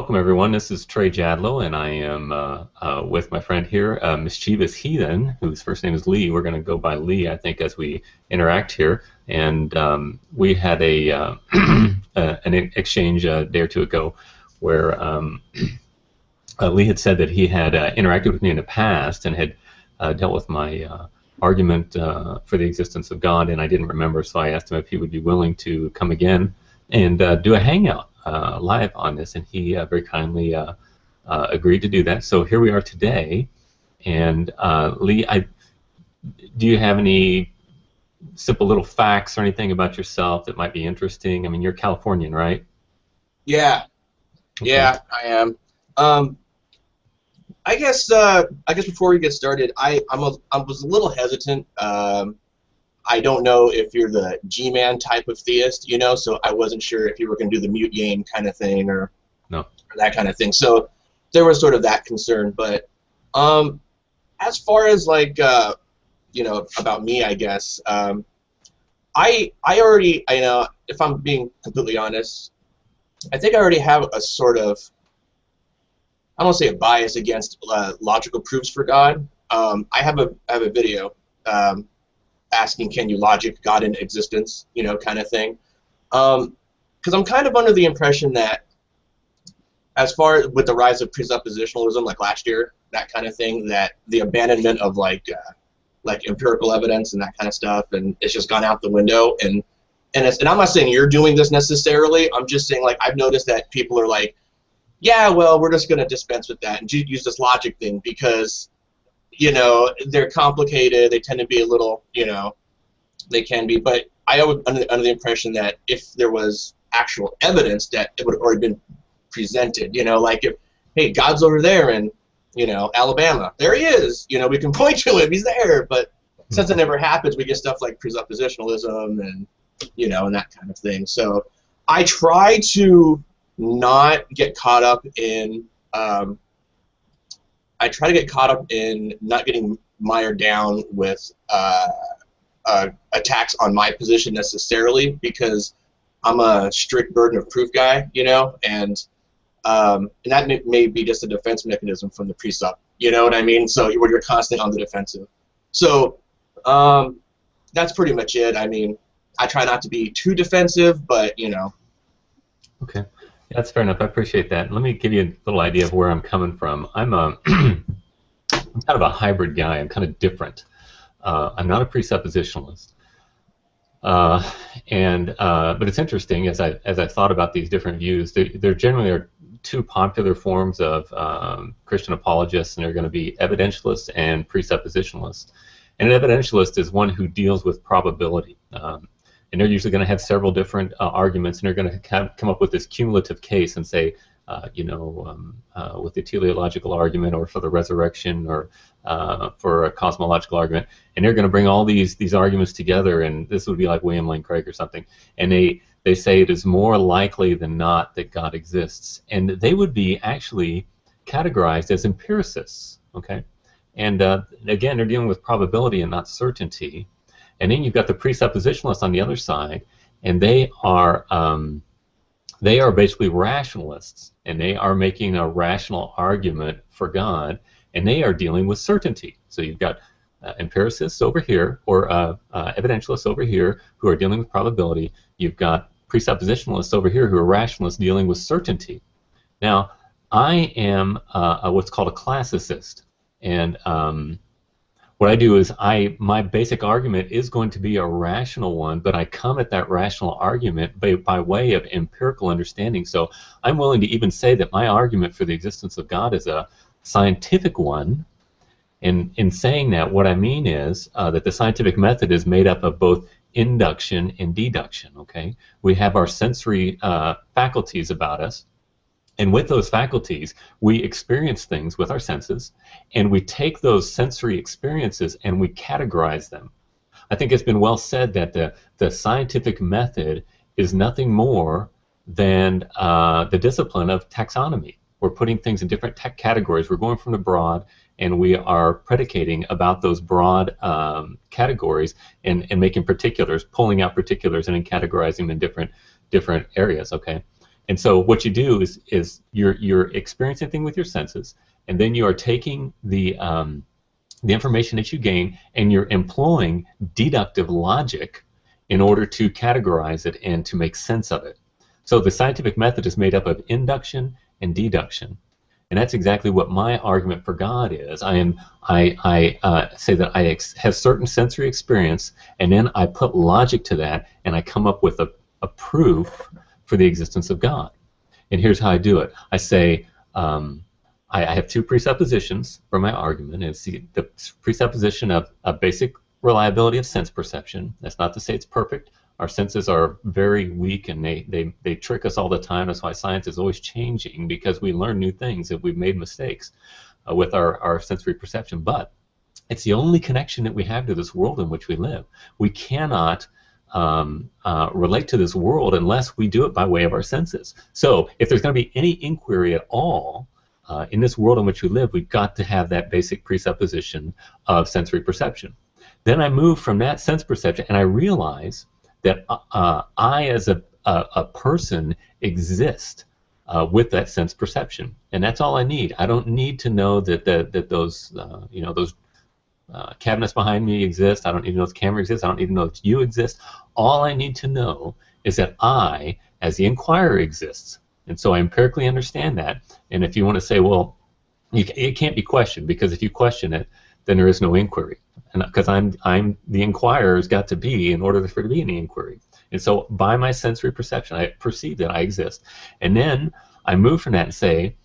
welcome everyone. This is Trey Jadlow, and I am with my friend here, Mischevous Heathen, whose first name is Lee. We're going to go by Lee, I think, as we interact here. And we had an exchange a day or two ago where Lee had said that he had interacted with me in the past and had dealt with my argument for the existence of God, and I didn't remember, so I asked him if he would be willing to come again and do a hangout live on this, and he very kindly agreed to do that. So here we are today, and Lee, do you have any simple little facts or anything about yourself that might be interesting? I mean, you're Californian, right? Yeah, okay. Yeah, I am. I guess before we get started, I was a little hesitant. I don't know if you're the G-man type of theist, so I wasn't sure if you were going to do the mute game kind of thing or that kind of thing. So there was sort of that concern. But as far as like about me, I guess I already, if I'm being completely honest, I think I already have a sort of, I don't want to say a bias against logical proofs for God. I have a video asking, can you logic God into existence, kind of thing. Because I'm kind of under the impression that as far with the rise of presuppositionalism, like last year, that kind of thing, that the abandonment of like empirical evidence and that kind of stuff, and it's just gone out the window. And I'm not saying you're doing this necessarily. I'm just saying, like, I've noticed that people are like, yeah, well, we're just going to dispense with that and use this logic thing because, they're complicated. They tend to be a little, they can be. But I was under the impression that if there was actual evidence that it would have already been presented, like if, hey, God's over there in, Alabama. There he is. We can point to him. He's there. But since it never happens, we get stuff like presuppositionalism and, and that kind of thing. So I try to not get caught up in not getting mired down with attacks on my position necessarily, because I'm a strict burden of proof guy, and that may be just a defense mechanism from the presup, you know what I mean? So you're constantly on the defensive. So that's pretty much it. I mean, I try not to be too defensive, but Okay. That's fair enough. I appreciate that. Let me give you a little idea of where I'm coming from. I'm kind of a hybrid guy. I'm kind of different. I'm not a presuppositionalist, but it's interesting as I thought about these different views. There generally are two popular forms of Christian apologists, and they're going to be evidentialists and presuppositionalists. And an evidentialist is one who deals with probability. And they're usually going to have several different arguments, and they're going to come up with this cumulative case and say, with the teleological argument, or for the resurrection, or for a cosmological argument, and they're going to bring all these arguments together, and this would be like William Lane Craig or something, and they say it is more likely than not that God exists, and they would be actually categorized as empiricists, okay? And again, they're dealing with probability and not certainty. And then you've got the presuppositionalists on the other side, and they are basically rationalists, and they are making a rational argument for God, and they are dealing with certainty. So you've got empiricists over here, or evidentialists over here, who are dealing with probability. You've got presuppositionalists over here, who are rationalists dealing with certainty. Now, I am what's called a classicist, and what I do is my basic argument is going to be a rational one, but I come at that rational argument by way of empirical understanding. So I'm willing to even say that my argument for the existence of God is a scientific one. And in saying that, what I mean is that the scientific method is made up of both induction and deduction. Okay, we have our sensory faculties about us. And with those faculties, we experience things with our senses, and we take those sensory experiences and we categorize them. I think it's been well said that the scientific method is nothing more than the discipline of taxonomy. We're putting things in different categories. We're going from the broad, and we are predicating about those broad categories and making particulars, pulling out particulars, and then categorizing them in different areas. Okay. And so what you do is you're experiencing a thing with your senses, and then you are taking the information that you gain, and you're employing deductive logic in order to categorize it and to make sense of it. So the scientific method is made up of induction and deduction. And that's exactly what my argument for God is. I say that I have certain sensory experience, and then I put logic to that, and I come up with a proof for the existence of God. And here's how I do it. I say, I have two presuppositions for my argument. It's the presupposition of a basic reliability of sense perception. That's not to say it's perfect. Our senses are very weak, and they trick us all the time. That's why science is always changing, because we learn new things and we've made mistakes with our sensory perception. But it's the only connection that we have to this world in which we live. We cannot relate to this world unless we do it by way of our senses. So if there's going to be any inquiry at all in this world in which we live, we've got to have that basic presupposition of sensory perception. Then I move from that sense perception, and I realize that I, as a person, exist with that sense perception, and that's all I need. I don't need to know that those those cabinets behind me exist. I don't need to know the camera exists. I don't need to know that you exist. All I need to know is that I, as the inquirer, exists, and so I empirically understand that. And if you want to say, well, it can't be questioned, because if you question it, then there is no inquiry. And because I'm the inquirer's got to be in order for there to be any inquiry. And so by my sensory perception, I perceive that I exist. And then I move from that and say,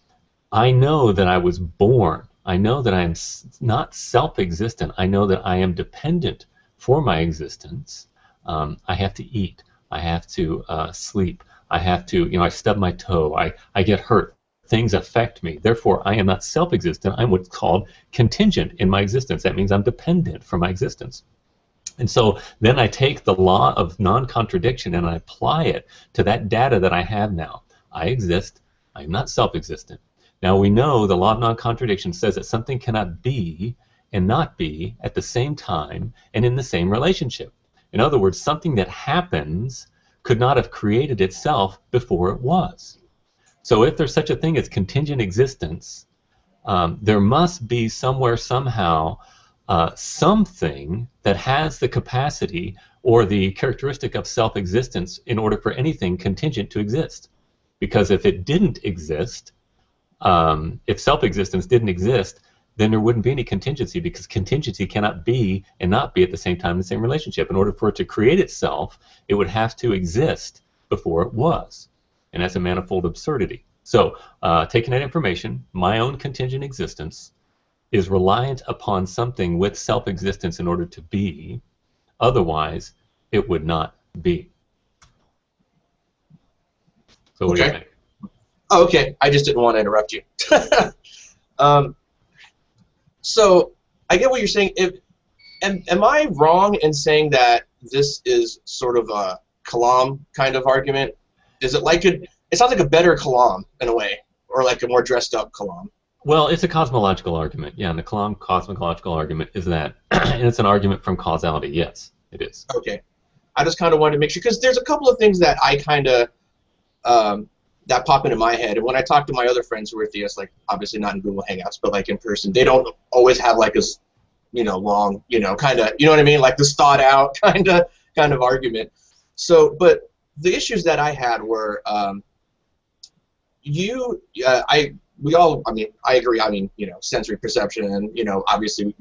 I know that I was born. I know that I am not self-existent. I know that I am dependent for my existence. I have to eat. I have to sleep. I have to, I stub my toe. I get hurt. Things affect me. Therefore, I am not self-existent. I'm what's called contingent in my existence. That means I'm dependent for my existence. And so then I take the law of non-contradiction and I apply it to that data that I have now. I exist. I am not self-existent. Now we know the law of non-contradiction says that something cannot be and not be at the same time and in the same relationship. In other words, something that happens could not have created itself before it was. So if there's such a thing as contingent existence, there must be somewhere, somehow, something that has the capacity or the characteristic of self-existence in order for anything contingent to exist. Because if it didn't exist, if self-existence didn't exist, then there wouldn't be any contingency, because contingency cannot be and not be at the same time in the same relationship. In order for it to create itself, it would have to exist before it was. And that's a manifold absurdity. So taking that information, my own contingent existence is reliant upon something with self-existence in order to be. Otherwise, it would not be. So what do you think? Oh, okay. I just didn't want to interrupt you. So I get what you're saying. Am I wrong in saying that this is sort of a Kalam kind of argument? Is it like it sounds like a better Kalam in a way, or like a more dressed up Kalam? Well, it's a cosmological argument. Yeah, and the Kalam cosmological argument is that, and it's an argument from causality. Yes, it is. Okay. I just kind of wanted to make sure, because there's a couple of things that I kind of that pop into my head, and when I talk to my other friends who are theists, like obviously not in Google Hangouts, but like in person, they don't always have like this, long, kind of, you know what I mean, like this thought out kind of argument. So, but the issues that I had were, I agree. Sensory perception, and obviously,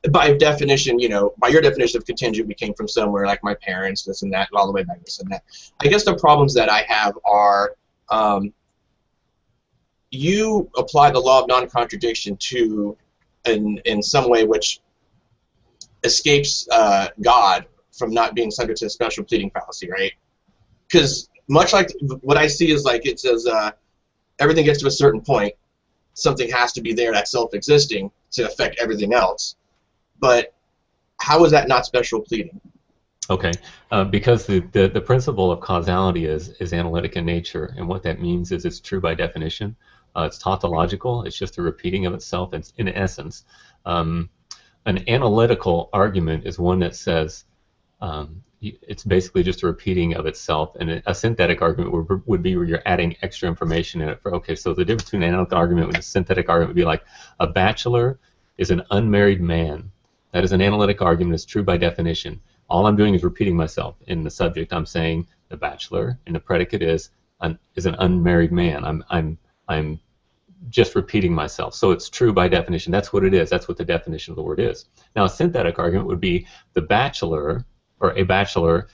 by definition, by your definition of contingent, we came from somewhere, like my parents, this and that, all the way back, this and that. I guess the problems that I have are, you apply the law of non-contradiction to, in some way, which escapes God from not being subject to a special pleading fallacy, right? Because much like what I see is like it says everything gets to a certain point, something has to be there that's self-existing to affect everything else. But how is that not special pleading? Okay, because the principle of causality is analytic in nature, and what that means is it's true by definition. It's tautological. It's just a repeating of itself in essence. An analytical argument is one that says, it's basically just a repeating of itself, and a synthetic argument would be where you're adding extra information in it. Okay, so the difference between an analytic argument and a synthetic argument would be like, a bachelor is an unmarried man. That is an analytic argument. It's true by definition. All I'm doing is repeating myself. In the subject, I'm saying the bachelor, and the predicate is an unmarried man. I'm just repeating myself. So it's true by definition. That's what it is. That's what the definition of the word is. Now, a synthetic argument would be the bachelor, or a bachelor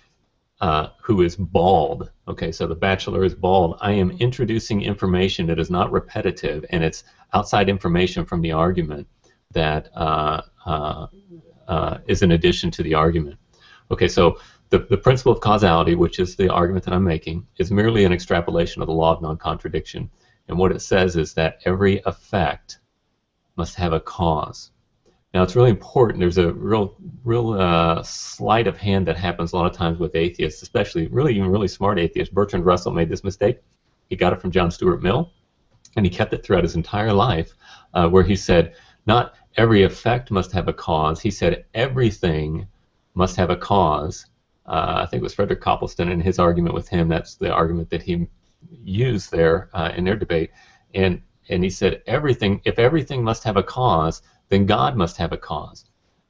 who is bald. Okay, so the bachelor is bald. I am introducing information that is not repetitive, and it's outside information from the argument that is an addition to the argument. Okay, so the principle of causality, which is the argument that I'm making, is merely an extrapolation of the law of non-contradiction. And what it says is that every effect must have a cause. Now, it's really important. There's a real sleight of hand that happens a lot of times with atheists, especially even really smart atheists. Bertrand Russell made this mistake. He got it from John Stuart Mill, and he kept it throughout his entire life, where he said, not every effect must have a cause. He said everything must have a cause. I think it was Frederick Copleston in his argument with him. That's the argument that he used there in their debate. And he said if everything must have a cause, then God must have a cause.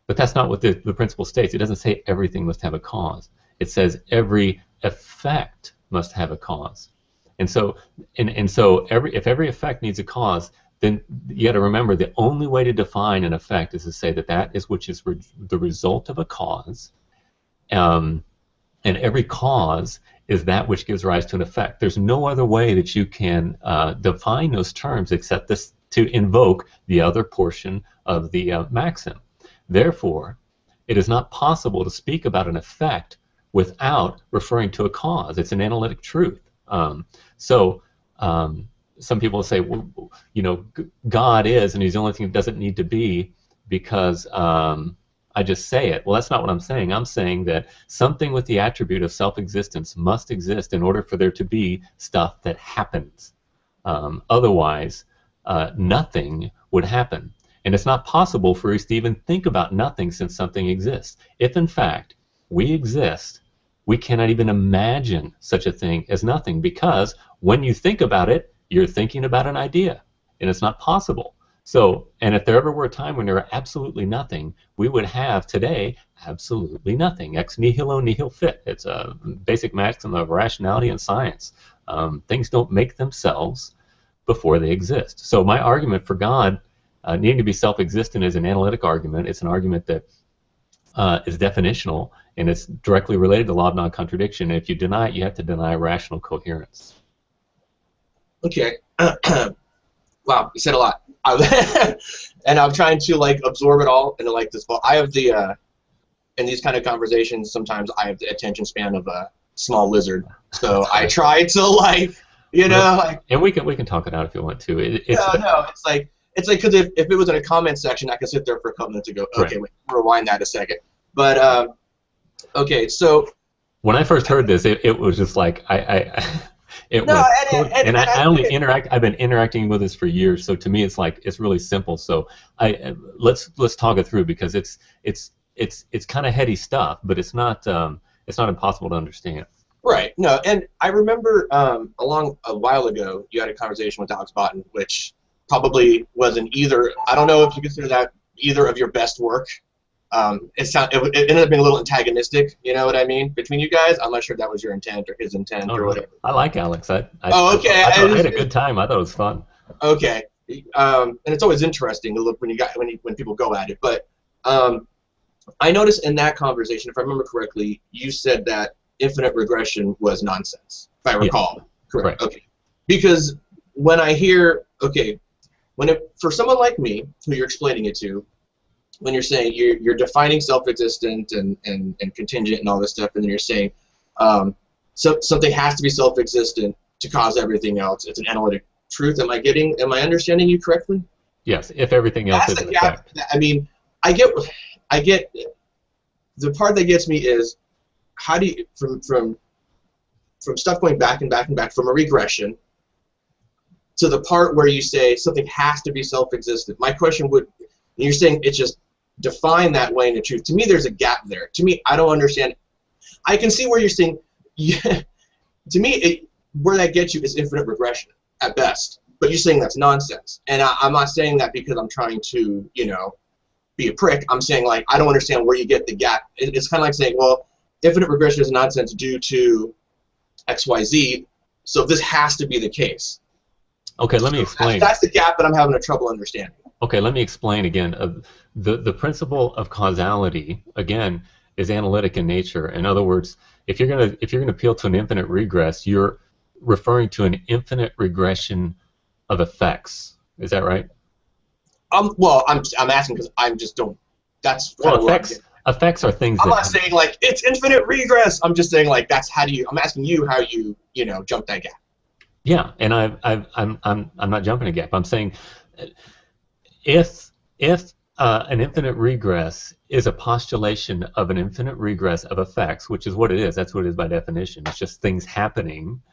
But that's not what the principle states. It doesn't say everything must have a cause. It says every effect must have a cause. And so if every effect needs a cause, then you got to remember the only way to define an effect is to say that is which is the result of a cause, and every cause is that which gives rise to an effect. There's no other way that you can define those terms except this, to invoke the other portion of the maxim. Therefore, it is not possible to speak about an effect without referring to a cause. It's an analytic truth. Some people say, well, God is, and he's the only thing that doesn't need to be because I just say it. Well, that's not what I'm saying. I'm saying that something with the attribute of self-existence must exist in order for there to be stuff that happens. Otherwise, nothing would happen. And it's not possible for us to even think about nothing since something exists. If, in fact, we exist, we cannot even imagine such a thing as nothing, because when you think about it, you're thinking about an idea, and it's not possible. So, and if there ever were a time when there were absolutely nothing, we would have today absolutely nothing. Ex nihilo nihil fit. It's a basic maxim of rationality and science. Things don't make themselves before they exist. So my argument for God needing to be self-existent is an analytic argument. It's an argument that is definitional, and it's directly related to the law of non-contradiction. And if you deny it, you have to deny rational coherence. Okay. Wow, you said a lot. And I'm trying to absorb it all into this. Well, I have the in these kind of conversations, sometimes I have the attention span of a small lizard. So I try to and we can talk it out if you want to. It's because if it was in a comment section, I could sit there for a couple minutes and go, okay, right. Wait, rewind that a second. But okay, so when I first heard this, it was just like I've been interacting with this for years, so to me it's really simple. So let's talk it through, because it's kind of heady stuff, but it's not impossible to understand. Right. No, and I remember a while ago you had a conversation with Alex Botten, which probably wasn't either. I don't know if you consider that either of your best work. It ended up being a little antagonistic, you know what I mean, between you guys. I'm not sure if that was your intent or his intent or whatever. I like Alex. Okay. I had a good time. I thought it was fun. Okay. And it's always interesting to look when people go at it. But I noticed in that conversation, if I remember correctly, you said that infinite regression was nonsense, if I recall. Yes. Correct. Okay. Because when I hear, for someone like me, who you're explaining it to, when you're saying you're defining self-existent and contingent and all this stuff, and then you're saying something has to be self-existent to cause everything else. It's an analytic truth. Am I understanding you correctly? Yes. If everything else is an effect. I mean, I get the part that gets me is how do you from stuff going back and back and back from a regression to the part where you say something has to be self-existent. My question would, you're saying it's just defined that way in the truth. To me, there's a gap there. To me, I don't understand I can see where you're saying, yeah, to me, where that gets you is infinite regression at best. But you're saying that's nonsense. And I'm not saying that because I'm trying to, be a prick. I'm saying, like, I don't understand where you get the gap. It's kind of like saying, well, infinite regression is nonsense due to X, Y, Z, so this has to be the case. Okay, let me explain. That's the gap that I'm having a trouble understanding. Okay, let me explain again. The principle of causality, again, is analytic in nature. In other words, if you're gonna appeal to an infinite regress, you're referring to an infinite regression of effects. Is that right? Well, I'm asking because I just don't. That's well, effects are things. I'm not saying like it's infinite regress. I'm just saying like that's how do you. I'm asking you how you jump that gap. Yeah, and I'm not jumping a gap. I'm saying if an infinite regress is a postulation of an infinite regress of effects, which is what it is. That's what it is by definition. It's just things happening.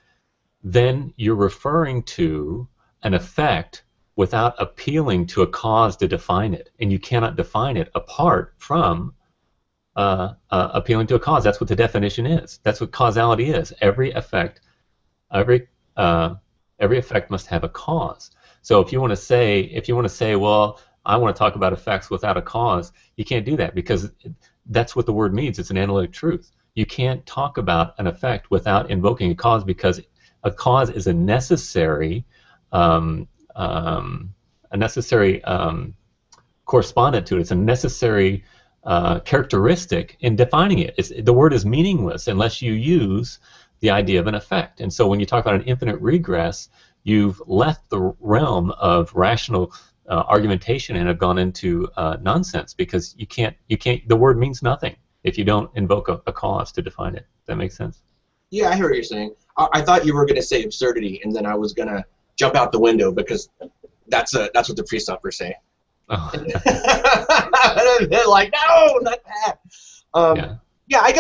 Then you're referring to an effect without appealing to a cause to define it, and you cannot define it apart from appealing to a cause. That's what the definition is. That's what causality is. Every effect must have a cause. So if you want to say, well, I want to talk about effects without a cause, you can't do that because that's what the word means. It's an analytic truth. You can't talk about an effect without invoking a cause because a cause is a necessary correspondent to it. It's a necessary characteristic in defining it. The word is meaningless unless you use the idea of an effect. And so when you talk about an infinite regress, you've left the realm of rational argumentation and have gone into nonsense because you can't. The word means nothing if you don't invoke a cause to define it. Does that make sense? Yeah, I hear what you're saying. I thought you were going to say absurdity, and then I was going to jump out the window because that's what the pre-suppers say. Oh. They're like, no, not that. Yeah, I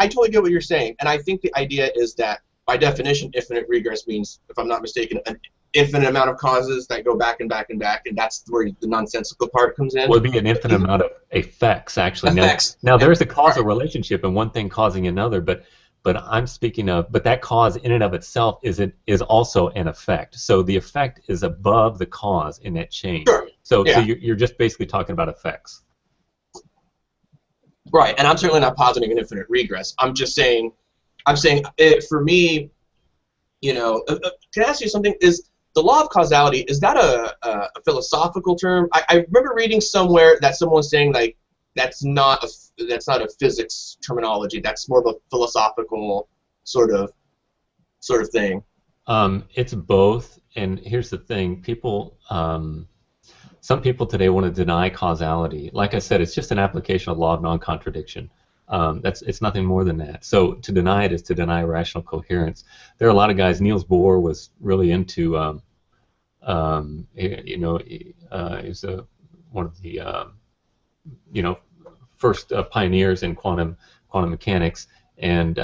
totally get what you're saying, and I think the idea is that by definition, infinite regress means, if I'm not mistaken, an infinite amount of causes that go back and back and back, and that's where the nonsensical part comes in. Well, it'd be an infinite amount of effects, actually. Effects. Now there's a causal relationship, and one thing causing another, but I'm speaking of, but that cause in and of itself is also an effect. So the effect is above the cause in that chain. Sure. So you're just basically talking about effects. Right, and I'm certainly not positing an infinite regress. I'm saying for me, can I ask you something? Is the law of causality, is that a philosophical term? I remember reading somewhere that someone was saying like that's not a physics terminology. That's more of a philosophical sort of thing. It's both, and here's the thing: some people today want to deny causality. Like I said, it's just an application of the law of non-contradiction. It's nothing more than that. So to deny it is to deny rational coherence. There are a lot of guys. Niels Bohr was really into, he's one of the, first pioneers in quantum mechanics, and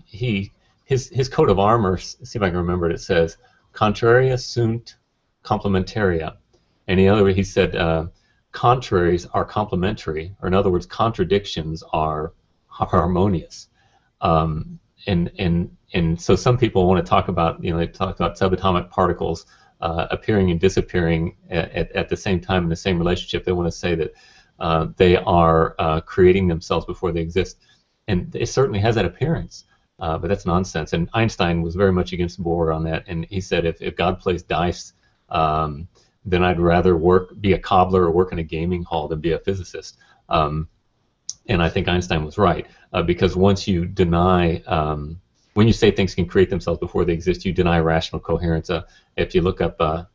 his coat of armor. See if I can remember it. It says "Contraria sunt complementaria," and he said contraries are complementary, or in other words, contradictions are harmonious. And so some people want to talk about, they talk about subatomic particles appearing and disappearing at the same time in the same relationship. They want to say that they are creating themselves before they exist, and it certainly has that appearance, but that's nonsense. And Einstein was very much against Bohr on that, and he said if God plays dice, then I'd rather be a cobbler or work in a gaming hall than be a physicist. And I think Einstein was right, because once you deny, when you say things can create themselves before they exist, you deny rational coherence. If you look up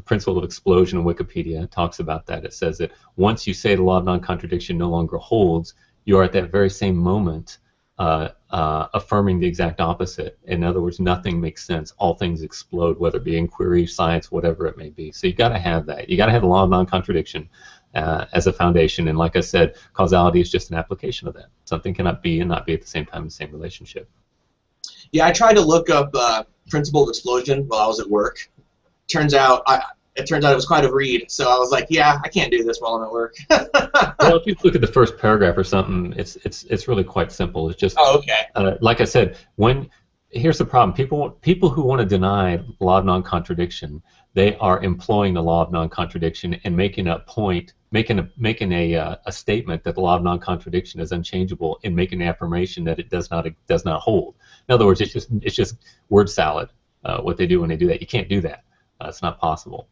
principle of explosion in Wikipedia, it talks about that. It says that once you say the law of non-contradiction no longer holds, you are at that very same moment affirming the exact opposite. In other words, nothing makes sense. All things explode, whether it be inquiry, science, whatever it may be. So you got to have that. You got to have the law of non-contradiction as a foundation. And like I said, causality is just an application of that. Something cannot be and not be at the same time in the same relationship. Yeah, I tried to look up principle of explosion while I was at work. Turns out it turns out it was quite a read. So I was like, yeah, I can't do this while I'm at work. Well, if you look at the first paragraph or something, it's really quite simple. It's just, oh, okay. like I said, here's the problem. People who want to deny law of non-contradiction, they are employing the law of non-contradiction and making a statement that the law of non-contradiction is unchangeable and making an affirmation that it does not hold. In other words, it's just word salad. What they do when they do that, you can't do that. It's not possible.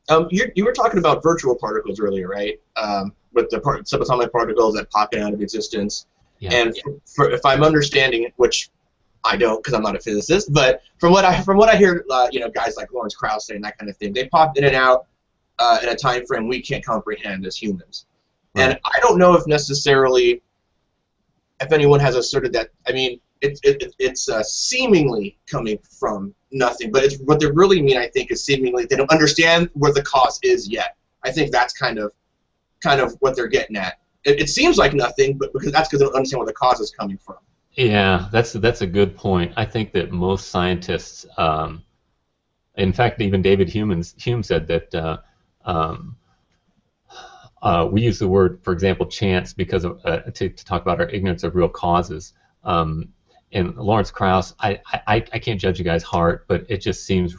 You were talking about virtual particles earlier, right? With the subatomic particles that pop out of existence. Yeah. And if I'm understanding it, which I don't because I'm not a physicist, but from what I hear, guys like Lawrence Krauss saying that kind of thing, they pop in and out in a time frame we can't comprehend as humans. Right. And I don't know if necessarily if anyone has asserted that. I mean, it's seemingly coming from nothing, but what they really mean, I think, is seemingly they don't understand where the cause is yet. I think that's kind of what they're getting at. It seems like nothing, but because they don't understand where the cause is coming from. Yeah, that's a good point. I think that most scientists, in fact, even David Hume said that we use the word, for example, chance, because of to talk about our ignorance of real causes. And Lawrence Krauss, I can't judge a guy's heart, but it just seems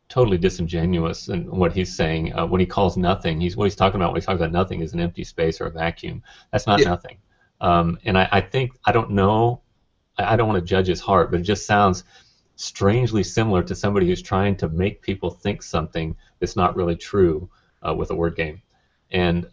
totally disingenuous in what he's saying. When he calls nothing, what he's talking about when he talks about nothing is an empty space or a vacuum. That's not nothing. And I think, I don't know, I don't want to judge his heart, but it just sounds strangely similar to somebody who's trying to make people think something that's not really true with a word game. And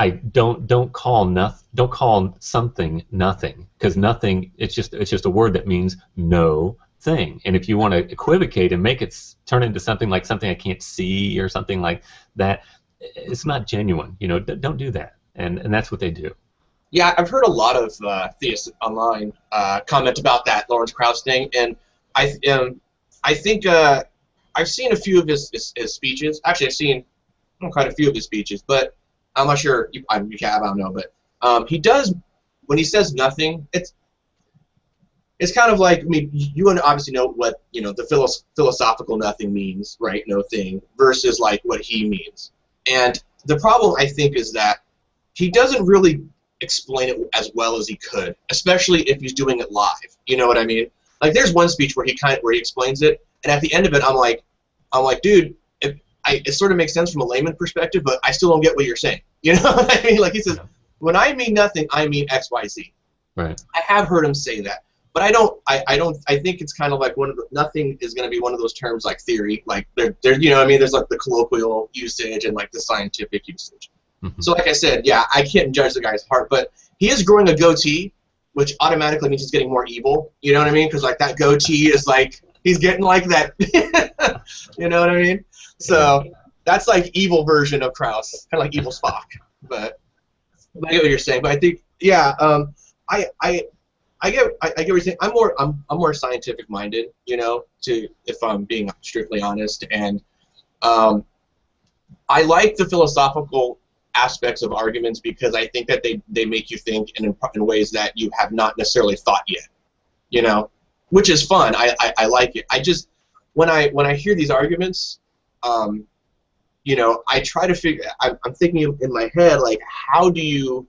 I don't call something nothing, because nothing, it's just a word that means no thing. And if you want to equivocate and make it turn into something like something I can't see or something like that, it's not genuine. Don't do that. And that's what they do. Yeah, I've heard a lot of theists online comment about that Lawrence Krauss thing, and I think I've seen a few of his speeches. Actually, I've seen quite a few of his speeches, but I'm not sure. You have, I don't know, but he does, when he says nothing, it's kind of like, I mean, you obviously know what the philosophical nothing means, right? No thing, versus like what he means. And the problem, I think, is that he doesn't really explain it as well as he could, especially if he's doing it live. You know what I mean? Like, there's one speech where he explains it, and at the end of it, I'm like, dude, it sort of makes sense from a layman perspective, but I still don't get what you're saying. You know what I mean? Like, he says, when I mean nothing, I mean X, Y, Z. Right. I have heard him say that, but I don't. I think it's kind of like nothing is going to be one of those terms like theory. Like there, you know what I mean? There's like the colloquial usage and like the scientific usage. Mm-hmm. So like I said, yeah, I can't judge the guy's heart, but he is growing a goatee, which automatically means he's getting more evil. You know what I mean? Because like that goatee is like, he's getting like that. You know what I mean? So that's like evil version of Krauss, kind of like evil Spock. But I get what you're saying. But I think, yeah, I get what you're saying. I'm more scientific minded, if I'm being strictly honest, and I like the philosophical aspects of arguments because I think that they make you think in ways that you have not necessarily thought yet, which is fun. I like it. I just, when I hear these arguments, I try to figure. I'm thinking in my head, like, how do you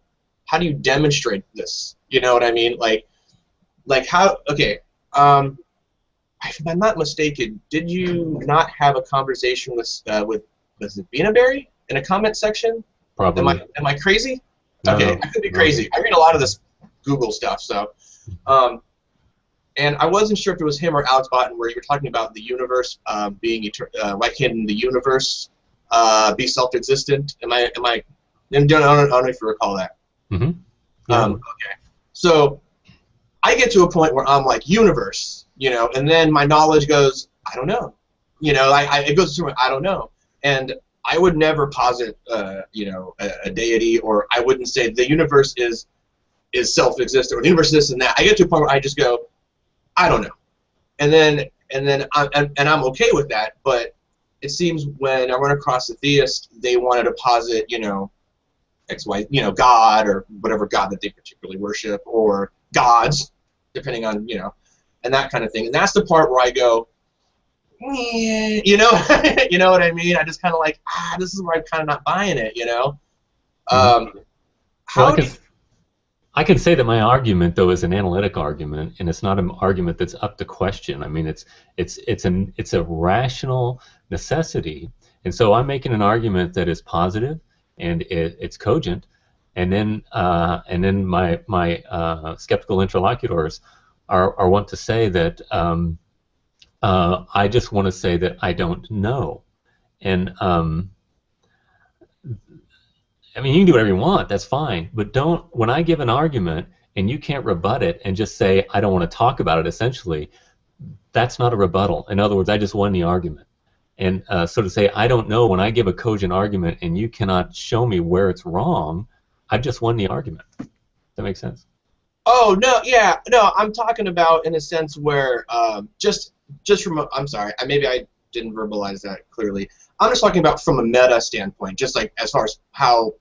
demonstrate this? You know what I mean? Like how? Okay. If I'm not mistaken, did you not have a conversation with was it Beanaberry in a comment section? Probably. Am I crazy? No, okay, I could be crazy. I read a lot of this Google stuff, so. And I wasn't sure if it was him or Alex Botten where you were talking about the universe being why can't the universe be self-existent? I don't know if you recall that. Mm-hmm. Yeah. Okay. So I get to a point where I'm like, universe, and then my knowledge goes, I don't know. It goes to I don't know. And I would never posit, a deity, or I wouldn't say the universe is self-existent, or the universe is this and that. I get to a point where I just go, I don't know, and then I'm okay with that. But it seems when I run across a theist, they wanted to posit, X, Y, God, or whatever God that they particularly worship, or gods, depending on, and that kind of thing. And that's the part where I go, you know, you know what I mean? I just kind of like, this is where I'm kind of not buying it, you know. Well, I can say that my argument, though, is an analytic argument, and it's not an argument that's up to question. I mean, it's a rational necessity, and so I'm making an argument that is positive and it's cogent, and then my skeptical interlocutors are want to say that I just want to say that I don't know, and I mean, you can do whatever you want, that's fine, but don't, when I give an argument and you can't rebut it and just say, I don't want to talk about it, essentially, that's not a rebuttal. In other words, I just won the argument. And so to say, I don't know, when I give a cogent argument and you cannot show me where it's wrong, I've just won the argument. Does that make sense? Oh, no, yeah, no, I'm talking about in a sense where, just from, I'm sorry, maybe I didn't verbalize that clearly. I'm just talking about from a meta standpoint, just like as far as how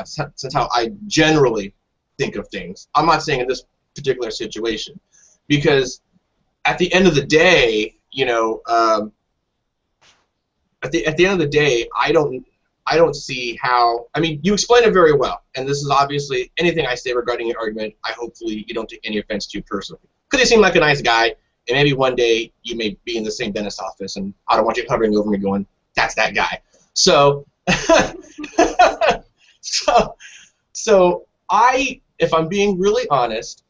since how I generally think of things. I'm not saying in this particular situation, because at the end of the day, you know, at the end of the day, I don't see how. I mean, you explain it very well, and this is obviously anything I say regarding your argument. I hopefully you don't take any offense to personally, because you seem like a nice guy. And maybe one day you may be in the same dentist office, and I don't want you hovering over me going, that's that guy. So, so if I'm being really honest,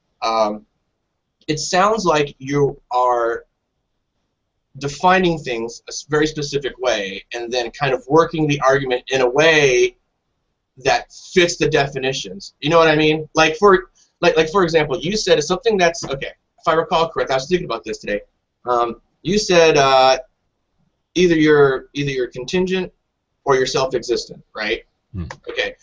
it sounds like you are defining things a very specific way, and then kind of working the argument in a way that fits the definitions. You know what I mean? Like for example, you said it's something that's okay. If I recall correctly, I was thinking about this today. You said either you're contingent or you're self-existent, right? Okay.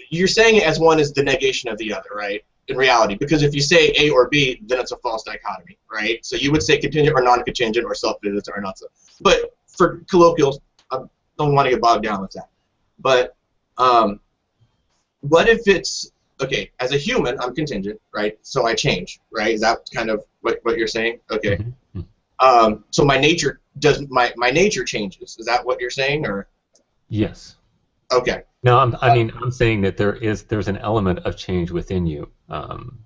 You're saying it as one is the negation of the other, right? In reality, because if you say A or B, then it's a false dichotomy, right? So you would say contingent or non-contingent or self-existent or not so. But for colloquials, I don't want to get bogged down with that. But what if it's okay, as a human, I'm contingent, right? So I change, right? Is that kind of what you're saying? Okay. So my nature my nature changes. Is that what you're saying, or? Yes. Okay. No, I'm saying that there's an element of change within you. I'm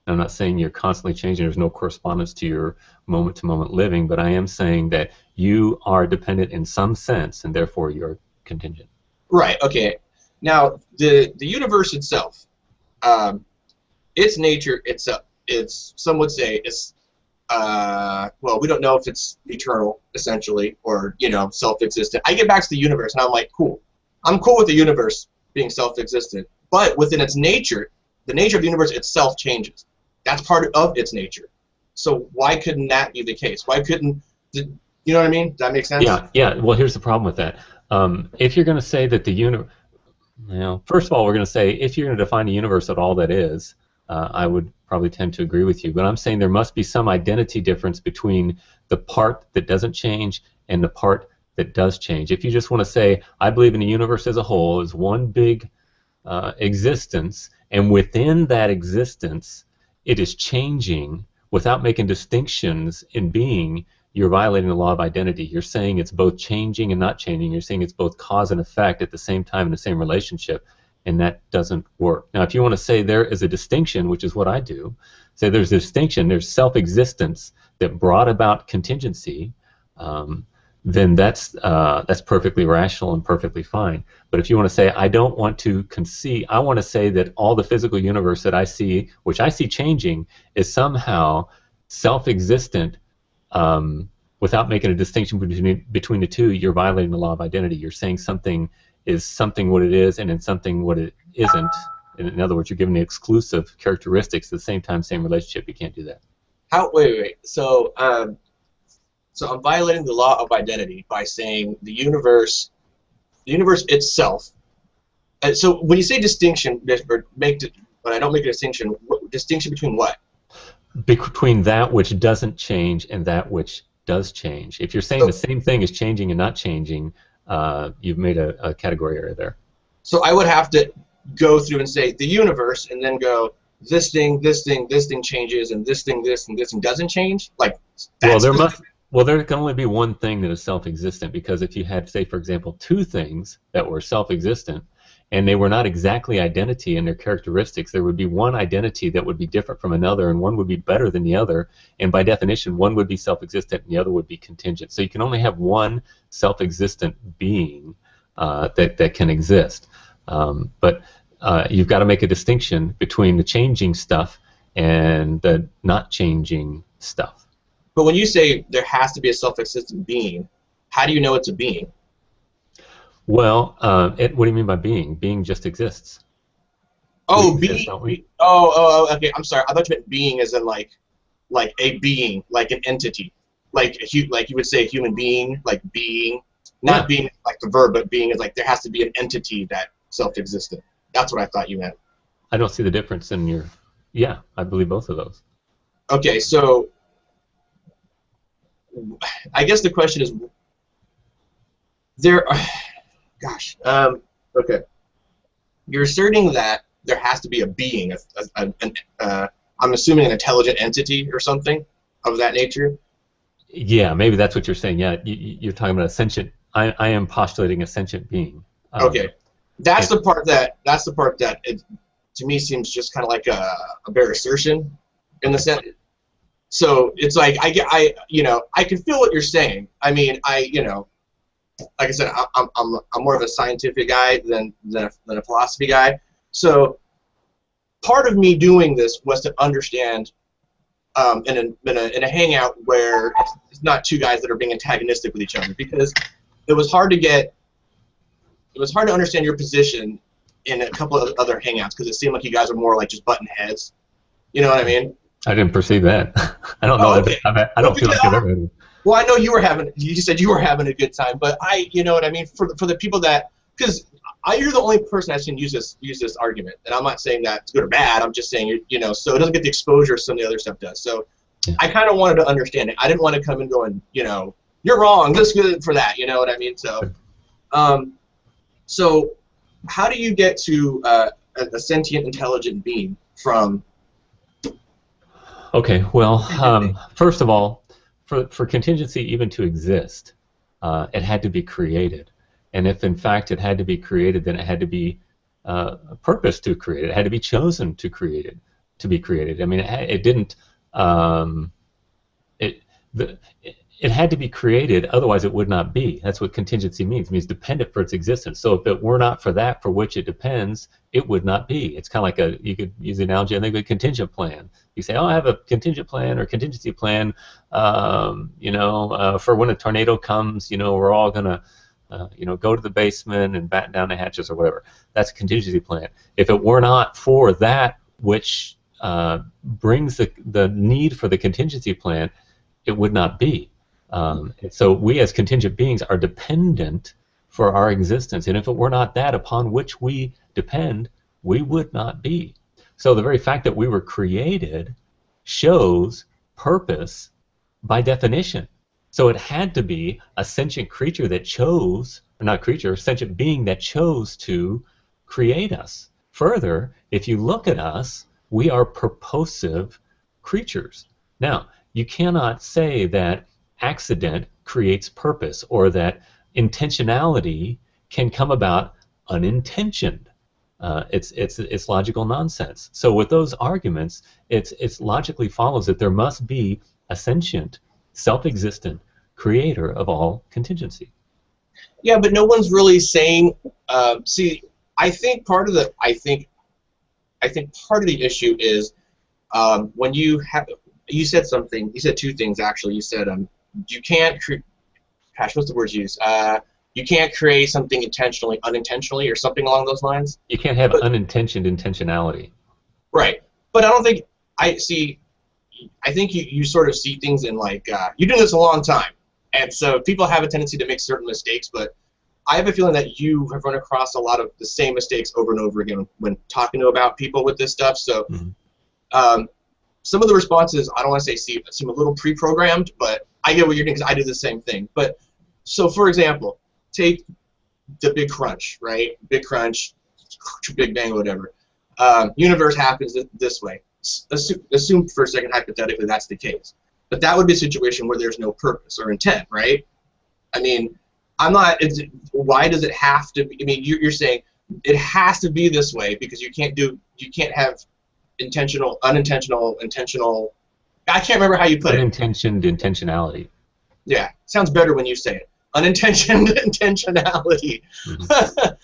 not saying you're constantly changing. There's no correspondence to your moment-to-moment living, but I am saying that you are dependent in some sense, and therefore you're contingent. Right. Okay. Now the universe itself. Its nature, it's some would say it's well, we don't know if it's eternal essentially or self-existent. I get back to the universe and I'm like, cool. I'm cool with the universe being self-existent, but within its nature, the nature of the universe itself changes. That's part of its nature. So why couldn't that be the case? Why couldn't you know what I mean? Does that make sense? Yeah. Well, here's the problem with that. If you're going to say that the universe, first of all, we're going to say if you're going to define the universe at all that is, I would probably tend to agree with you. But I'm saying there must be some identity difference between the part that doesn't change and the part that does change. If you just want to say, I believe in the universe as a whole as one big existence, and within that existence it is changing without making distinctions in being, you're violating the law of identity. You're saying it's both changing and not changing. You're saying it's both cause and effect at the same time in the same relationship, and that doesn't work. Now, if you want to say there is a distinction, which is what I do, say there's a distinction, there's self-existence that brought about contingency, then that's perfectly rational and perfectly fine. But if you want to say, I don't want to concede, I want to say that all the physical universe that I see, which I see changing, is somehow self-existent, without making a distinction between the two, you're violating the law of identity. You're saying something is something what it is, and in something what it isn't. In other words, you're giving the exclusive characteristics at the same time, same relationship. You can't do that. Wait. So I'm violating the law of identity by saying the universe itself. So when you say distinction, or but I don't make a distinction. Distinction between what? Between that which doesn't change and that which does change. If you're saying the same thing is changing and not changing, you've made a category error there. So I would have to go through and say the universe, and then go this thing changes, and this thing doesn't change. Like Well, there can only be one thing that is self-existent, because if you had, say, for example, two things that were self-existent and they were not exactly identity in their characteristics, there would be one identity that would be different from another, and one would be better than the other, and by definition one would be self-existent and the other would be contingent. So you can only have one self-existent being that can exist. But you've got to make a distinction between the changing stuff and the not changing stuff. But when you say there has to be a self-existent being, how do you know it's a being? Well, what do you mean by being? Being just exists. Oh, being. Okay. I'm sorry. I thought you meant being as in like a being, like an entity, like you would say a human being, like being, not being like the verb, but being is like there has to be an entity that self-existent. That's what I thought you meant. I don't see the difference in your. Yeah, I believe both of those. Okay, so I guess the question is, okay. You're asserting that there has to be a being, I'm assuming an intelligent entity or something of that nature? Yeah, maybe that's what you're saying. Yeah, you're talking about a sentient. I am postulating a sentient being. Okay, that's the part that it, to me, seems just kind of like a bare assertion in the sense. So it's like I can feel what you're saying. I mean, like I said, I'm more of a scientific guy than a philosophy guy. So part of me doing this was to understand in a hangout where it's not two guys that are being antagonistic with each other, because it was hard to understand your position in a couple of other hangouts, because it seemed like you guys are more like just button heads. You know what I mean? I didn't perceive that. I don't know. Okay. I don't feel like I've ever. Well, I know you said you were having a good time, but you know what I mean? For the people that, because you're the only person I've seen use this argument, and I'm not saying that it's good or bad. I'm just saying, so it doesn't get the exposure some of the other stuff does. So yeah. I kind of wanted to understand it. I didn't want to come and go and, you're wrong, this is good for that. You know what I mean? So, so how do you get to a sentient, intelligent being from? Okay, well, first of all, for contingency even to exist, it had to be created. And if, in fact, it had to be created, then it had to be a purpose to create it. It had to be chosen to be created. I mean, it didn't. It had to be created, otherwise it would not be. That's what contingency means. It means dependent for its existence. So if it were not for that for which it depends, it would not be. It's kind of like you could use the analogy, I think, of a contingent plan. You say, oh, I have a contingent plan or contingency plan, for when a tornado comes, we're all going to, go to the basement and batten down the hatches or whatever. That's a contingency plan. If it were not for that which brings the need for the contingency plan, it would not be. So we as contingent beings are dependent for our existence, and if it were not that upon which we depend, we would not be. So the very fact that we were created shows purpose by definition. So it had to be a sentient creature that chose, or not creature, a sentient being that chose to create us. Further, if you look at us, we are purposive creatures. Now, you cannot say that accident creates purpose, or that intentionality can come about unintentioned. It's logical nonsense. So with those arguments, it's logically follows that there must be a sentient, self-existent creator of all contingency. Yeah, but no one's really saying. See, I think part of the issue is when you said something. You said two things actually. You said you can't what's the word you use? You can't create something intentionally, unintentionally, or something along those lines. You can't have unintentioned intentionality. Right, but I don't think I think you sort of see things in like you're doing this a long time, and so people have a tendency to make certain mistakes. But I have a feeling that you have run across a lot of the same mistakes over and over again when talking about people with this stuff. So. Mm-hmm. Some of the responses, I don't want to say seem a little pre-programmed, but I get what you're doing because I do the same thing. But so, for example, take the Big Crunch, right? Big Crunch, Big Bang, whatever. Universe happens this way. Assume for a second, hypothetically, that's the case. But that would be a situation where there's no purpose or intent, right? I mean, why does it have to be? I mean, you're saying it has to be this way because you can't have intentional, unintentional, intentional. I can't remember how you put it. Unintentioned intentionality. Yeah, sounds better when you say it. Unintentioned intentionality. Mm-hmm.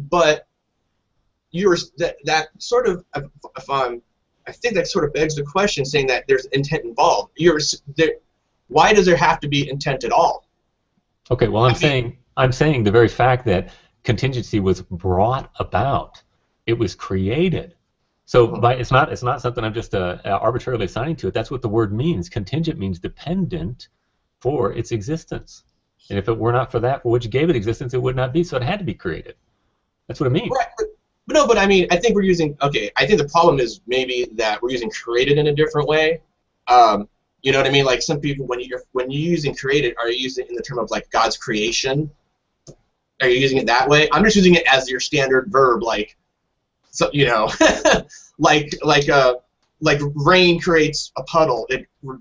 But that sort of, I think that sort of begs the question, saying that there's intent involved. Why does there have to be intent at all? Okay, well, I'm saying the very fact that contingency was brought about, it was created. So it's not something I'm just arbitrarily assigning to it. That's what the word means. Contingent means dependent for its existence. And if it were not for that for which gave it existence, it would not be. So it had to be created. That's what it means. Right. But I mean, I think we're using, I think the problem is maybe that we're using created in a different way. You know what I mean? Like some people, when you're using created, are you using it in the term of like God's creation? Are you using it that way? I'm just using it as your standard verb, like, so, you know, like rain creates a puddle.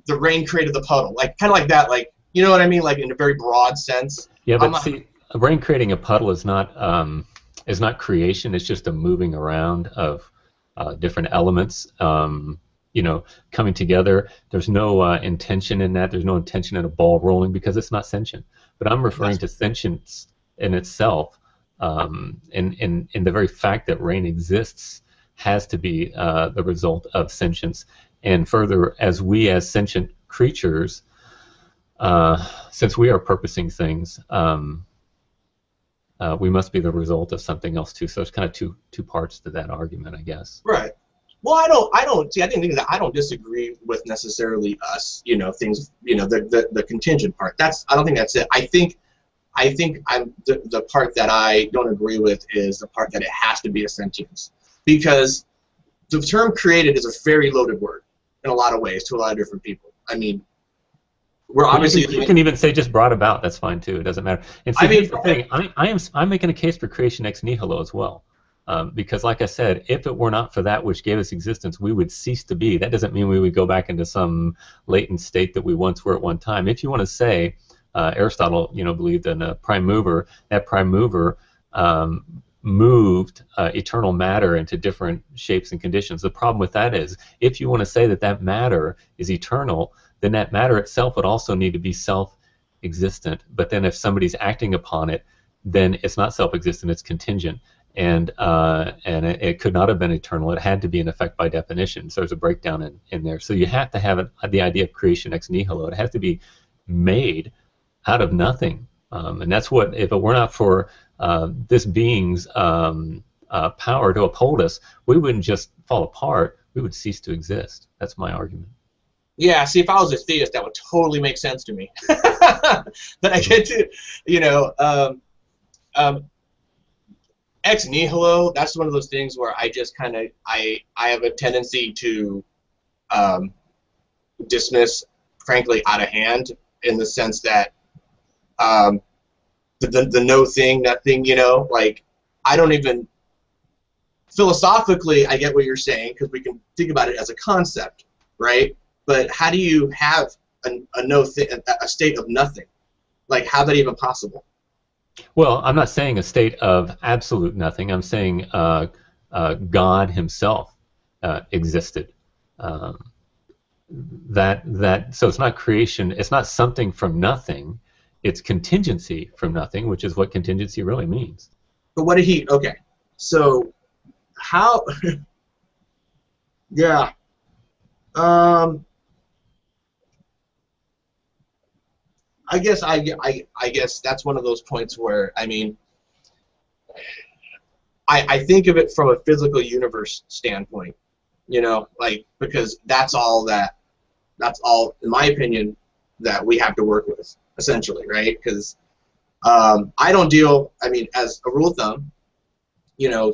The rain created the puddle, like kind of like that, like, you know what I mean, like in a very broad sense. Yeah, but see, rain creating a puddle is not creation. It's just a moving around of different elements, you know, coming together. There's no intention in that. There's no intention in a ball rolling because it's not sentient. But I'm referring to sentience in itself, in the very fact that rain exists has to be the result of sentience. And further, as sentient creatures, since we are purposing things, we must be the result of something else too. So there's kind of two parts to that argument, I guess. Right. Well, I don't disagree with necessarily us, you know, things, you know, the contingent part. I don't think that's it. I think the part that I don't agree with is the part that it has to be a sentience, because the term created is a very loaded word in a lot of ways to a lot of different people. I mean, we're obviously you can even say just brought about. That's fine too. It doesn't matter. And see, here's the thing. I'm making a case for creation ex nihilo as well, because like I said, if it were not for that which gave us existence, we would cease to be. That doesn't mean we would go back into some latent state that we once were at one time. If you want to say, Aristotle, you know, believed in a prime mover. That prime mover moved eternal matter into different shapes and conditions. The problem with that is, if you want to say that matter is eternal, then that matter itself would also need to be self-existent. But then if somebody's acting upon it, then it's not self-existent, it's contingent. And it could not have been eternal. It had to be an effect by definition. So there's a breakdown in there. So you have to have the idea of creation ex nihilo. It has to be made out of nothing. And that's what, if it were not for this being's power to uphold us, we wouldn't just fall apart, we would cease to exist. That's my argument. Yeah, see, if I was a theist, that would totally make sense to me. But I get to, you know, ex nihilo, that's one of those things where I just kind of, I have a tendency to dismiss, frankly, out of hand, in the sense that the no thing, nothing, you know, like, I don't even, philosophically, I get what you're saying, because we can think about it as a concept, right? But how do you have a state of nothing? Like, how's that even possible? Well, I'm not saying a state of absolute nothing. I'm saying God Himself existed. So it's not creation. It's not something from nothing. It's contingency from nothing, which is what contingency really means. But what did He? Okay, so how? Yeah. I guess that's one of those points where, I mean, I think of it from a physical universe standpoint, you know, like, because that's all, in my opinion, that we have to work with, essentially, right? Because I don't deal, I mean, as a rule of thumb, you know,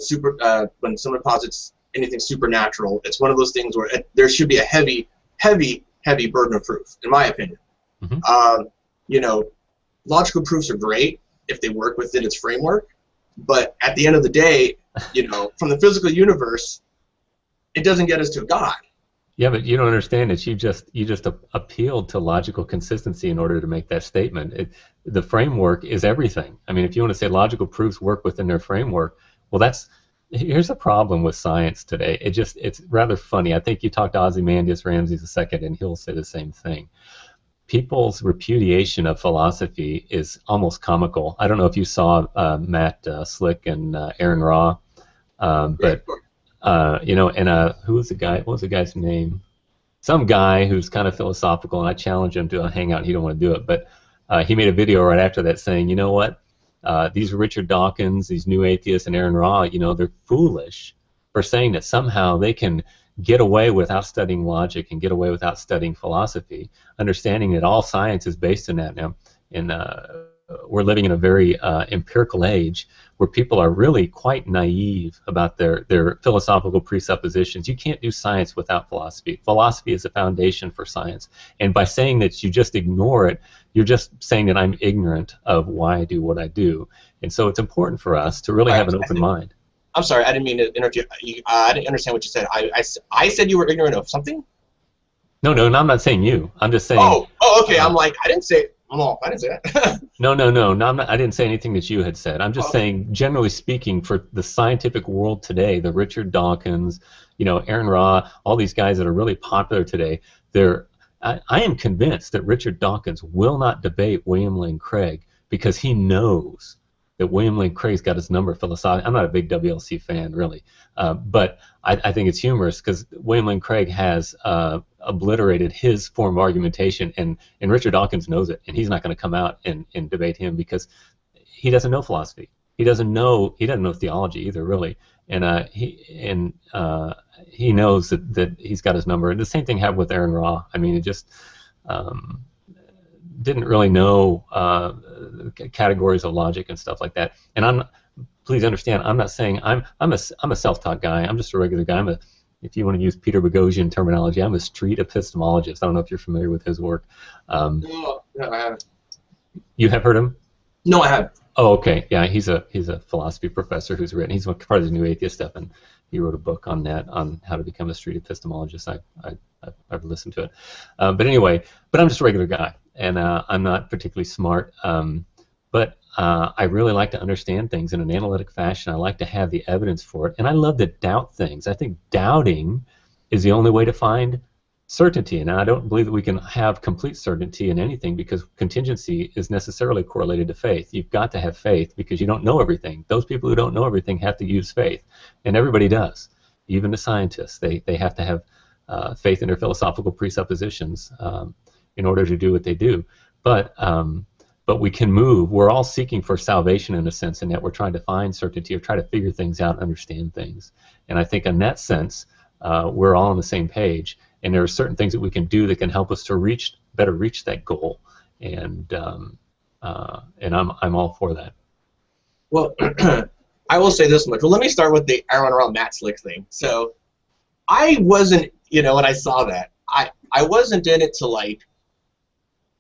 when someone posits anything supernatural, it's one of those things where there should be a heavy burden of proof, in my opinion. Mm-hmm. You know, logical proofs are great if they work within its framework, but at the end of the day, you know, from the physical universe, it doesn't get us to God. Yeah, but you don't understand it. You just appealed to logical consistency in order to make that statement. The framework is everything. I mean, if you want to say logical proofs work within their framework, well, here's the problem with science today. It's rather funny. I think you talked to Ozymandias Ramses II, and he'll say the same thing. People's repudiation of philosophy is almost comical. I don't know if you saw Matt Slick and Aaron Ra, but who was the guy? What was the guy's name? Some guy who's kind of philosophical, and I challenged him to a hangout, and he don't want to do it. But he made a video right after that saying, you know what? These Richard Dawkins, these new atheists, and Aaron Ra, they're foolish for saying that somehow they can get away without studying logic and get away without studying philosophy, understanding that all science is based in that now. And we're living in a very empirical age where people are really quite naive about their philosophical presuppositions. You can't do science without philosophy. Philosophy is the foundation for science. And by saying that you just ignore it, you're just saying that I'm ignorant of why I do what I do. And so it's important for us to really have an open mind. I'm sorry, I didn't mean to interrupt you. I didn't understand what you said. I said you were ignorant of something? No, I'm not saying you. I'm just saying... Oh, okay. I'm like, I didn't say that. No, I didn't say anything that you had said. I'm just saying, generally speaking, for the scientific world today, the Richard Dawkins, Aaron Ra, all these guys that are really popular today, I am convinced that Richard Dawkins will not debate William Lane Craig because he knows that William Lane Craig's got his number philosophically. I'm not a big WLC fan, really, but I think it's humorous because William Lane Craig has obliterated his form of argumentation, and Richard Dawkins knows it, and he's not going to come out and debate him because he doesn't know philosophy. He doesn't know theology either, really, and he knows that he's got his number. And the same thing happened with Aaron Ra. I mean, it just didn't really know categories of logic and stuff like that. And please understand, I'm not saying I'm a self-taught guy. I'm just a regular guy. If you want to use Peter Boghossian terminology, I'm a street epistemologist. I don't know if you're familiar with his work. No, I haven't. You have heard him? No, I haven't. Oh, okay. Yeah, he's a philosophy professor who's written. He's part of the New Atheist stuff, and he wrote a book on that, on how to become a street epistemologist. I've listened to it. But anyway, I'm just a regular guy, and I'm not particularly smart. But I really like to understand things in an analytic fashion. I like to have the evidence for it, and I love to doubt things. I think doubting is the only way to find certainty, and I don't believe that we can have complete certainty in anything because contingency is necessarily correlated to faith. You've got to have faith because you don't know everything. Those people who don't know everything have to use faith, and everybody does. Even the scientists, they have to have faith in their philosophical presuppositions in order to do what they do. But we can move. We're all seeking for salvation in a sense, in that we're trying to find certainty or try to figure things out and understand things. And I think in that sense, we're all on the same page. And there are certain things that we can do that can help us to better reach that goal. And I'm all for that. Well, I will say this much. Well, let me start with the Aaron Ra Matt Slick thing. So I wasn't, when I saw that, I wasn't in it to like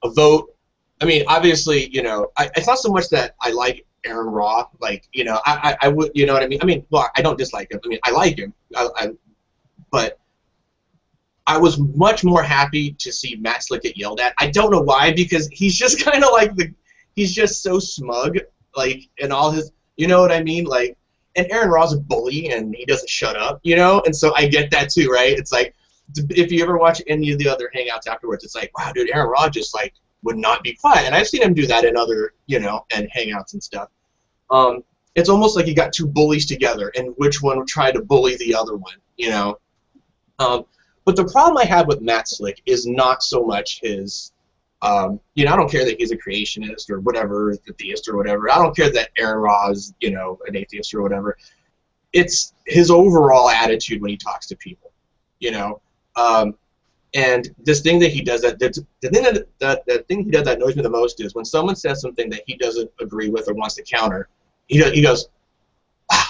a vote. I mean, obviously, it's not so much that I like Aaron Ra, like, I would, you know what I mean? I mean, well, I don't dislike him. I mean, I like him, but I was much more happy to see Matt Slick get yelled at. I don't know why, because he's just kind of like he's just so smug, like, in all his, you know what I mean? Like, and Aaron Ra's a bully, and he doesn't shut up, and so I get that too, right? It's like, if you ever watch any of the other hangouts afterwards, it's like, wow, dude, Aaron Ra just, like, would not be quiet. And I've seen him do that in other, and hangouts and stuff. It's almost like you got two bullies together, and which one would try to bully the other one, But the problem I have with Matt Slick is not so much his, I don't care that he's a creationist or whatever, a theist or whatever. I don't care that Aaron Ra is, an atheist or whatever. It's his overall attitude when he talks to people, And this thing that he does, the thing he does that annoys me the most is when someone says something that he doesn't agree with or wants to counter, he goes, wow.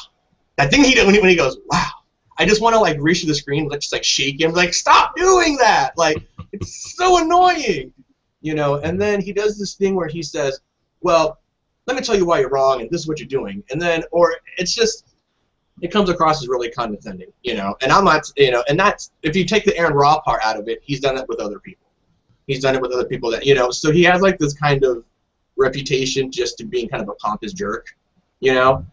That thing he does when he goes, wow. I just want to like reach to the screen, just like shake him, like stop doing that. Like it's so annoying, And then he does this thing where he says, well, let me tell you why you're wrong, and this is what you're doing. And then, or it's just, it comes across as really condescending, you know. And I'm not, you know, and that's, if you take the Aaron Ra part out of it, he's done it with other people. He's done it with other people that, you know, so he has like this kind of reputation just to being kind of a pompous jerk, you know.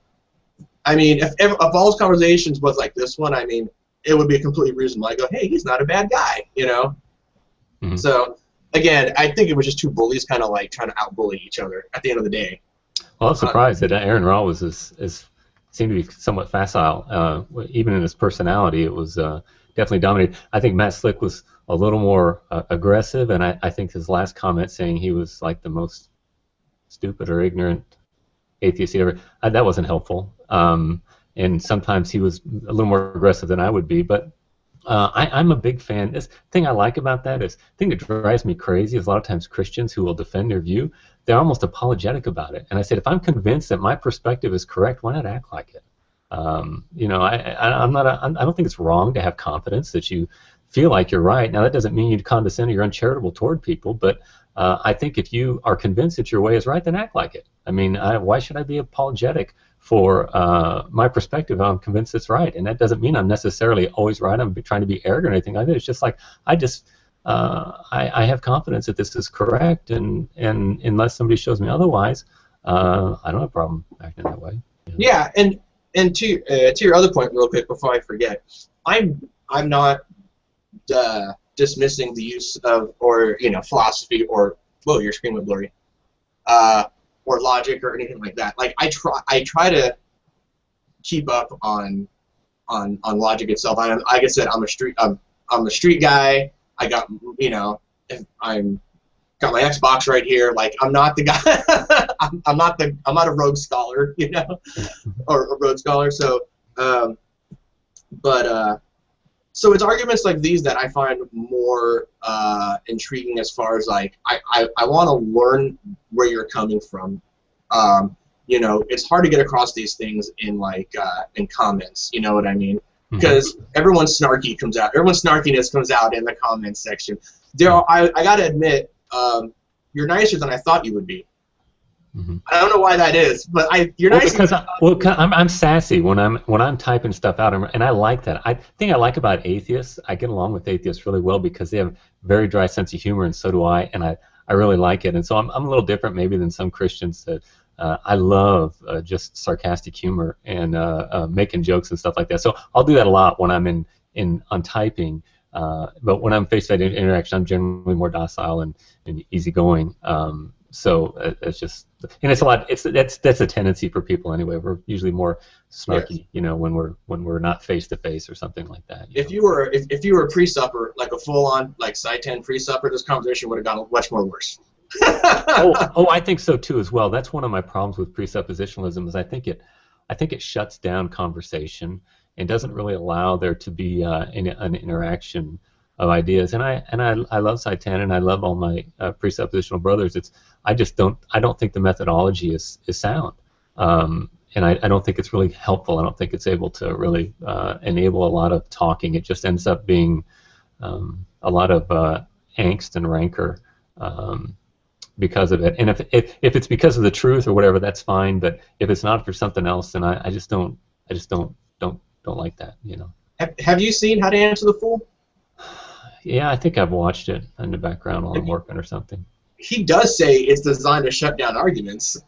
I mean, if all his conversations was like this one, I mean, it would be a completely reasonable. I go, hey, he's not a bad guy, you know. Mm-hmm. So again, I think it was just two bullies kind of like trying to out-bully each other at the end of the day. Well, I'm surprised that Aaron Ra was seemed to be somewhat facile. Even in his personality, it was definitely dominated. I think Matt Slick was a little more aggressive, and I think his last comment saying he was like the most stupid or ignorant atheist he ever, that wasn't helpful. And sometimes he was a little more aggressive than I would be, but I'm a big fan. This thing I like about that is, the thing that drives me crazy is a lot of times Christians who will defend their view, they're almost apologetic about it. And I said, if I'm convinced that my perspective is correct, why not act like it? You know, I don't think it's wrong to have confidence that you feel like you're right. Now, that doesn't mean you condescend or you're uncharitable toward people, but I think if you are convinced that your way is right, then act like it. I mean, why should I be apologetic for my perspective? I'm convinced it's right, and that doesn't mean I'm necessarily always right. I'm trying to be arrogant or anything like that. It's just like I have confidence that this is correct, and unless somebody shows me otherwise, I don't have a problem acting that way. Yeah, and to your other point, real quick before I forget, I'm not dismissing the use of, or, you know, philosophy, or, whoa, your screen went blurry, or logic or anything like that. Like I try to keep up on logic itself. Like I said, I'm a street guy. I got, you know, got my Xbox right here. Like, I'm not the guy. I'm not a rogue scholar, you know, or a rogue scholar. So, so it's arguments like these that I find more intriguing, as far as like I want to learn where you're coming from. You know, it's hard to get across these things in like in comments. You know what I mean? Because everyone's snarkiness comes out in the comments section. I gotta admit, you're nicer than I thought you would be. I don't know why that is, but you're nice. Because I'm sassy when I'm typing stuff out, and I like that. I think I like about atheists, I get along with atheists really well because they have very dry sense of humor, and so do I, and I really like it. And so I'm a little different maybe than some Christians that I love just sarcastic humor and making jokes and stuff like that. So I'll do that a lot when I'm on typing. But when I'm face-to-face interaction, I'm generally more docile and easygoing. So it's just, and it's a lot. That's a tendency for people anyway. We're usually more snarky, yes, you know, when we're not face to face or something like that. If you were a pre-supper, like a full-on like Sci-10 pre-supper, this conversation would have gone much more worse. I think so too as well. That's one of my problems with presuppositionalism, is I think it shuts down conversation and doesn't really allow there to be an interaction of ideas. And I love Sci-10 and I love all my presuppositional brothers. I don't think the methodology is sound, and I don't think it's really helpful. I don't think it's able to really enable a lot of talking. It just ends up being a lot of angst and rancor because of it. And if it's because of the truth or whatever, that's fine. But if it's not for something else, then I just don't like that. You know. Have you seen How to Answer the Fool? Yeah, I think I've watched it in the background while I'm working or something. He does say it's designed to shut down arguments.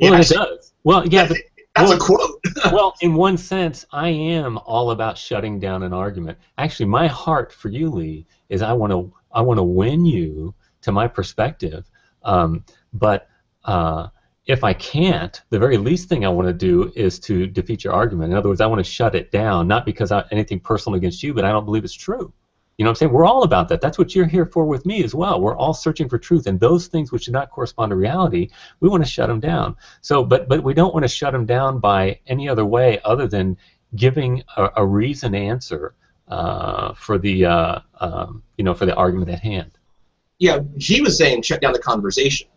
Well, it does. Well, yeah, but, that's a quote. Well, in one sense, I am all about shutting down an argument. Actually, my heart for you, Lee, is I want to win you to my perspective. But if I can't, the very least thing I want to do is to defeat your argument. In other words, I want to shut it down, not because anything personal against you, but I don't believe it's true. You know what I'm saying? We're all about that. That's what you're here for with me as well. We're all searching for truth, and those things which do not correspond to reality, we want to shut them down. So, but we don't want to shut them down by any other way other than giving a reasoned answer for the for the argument at hand. Yeah, he was saying shut down the conversation.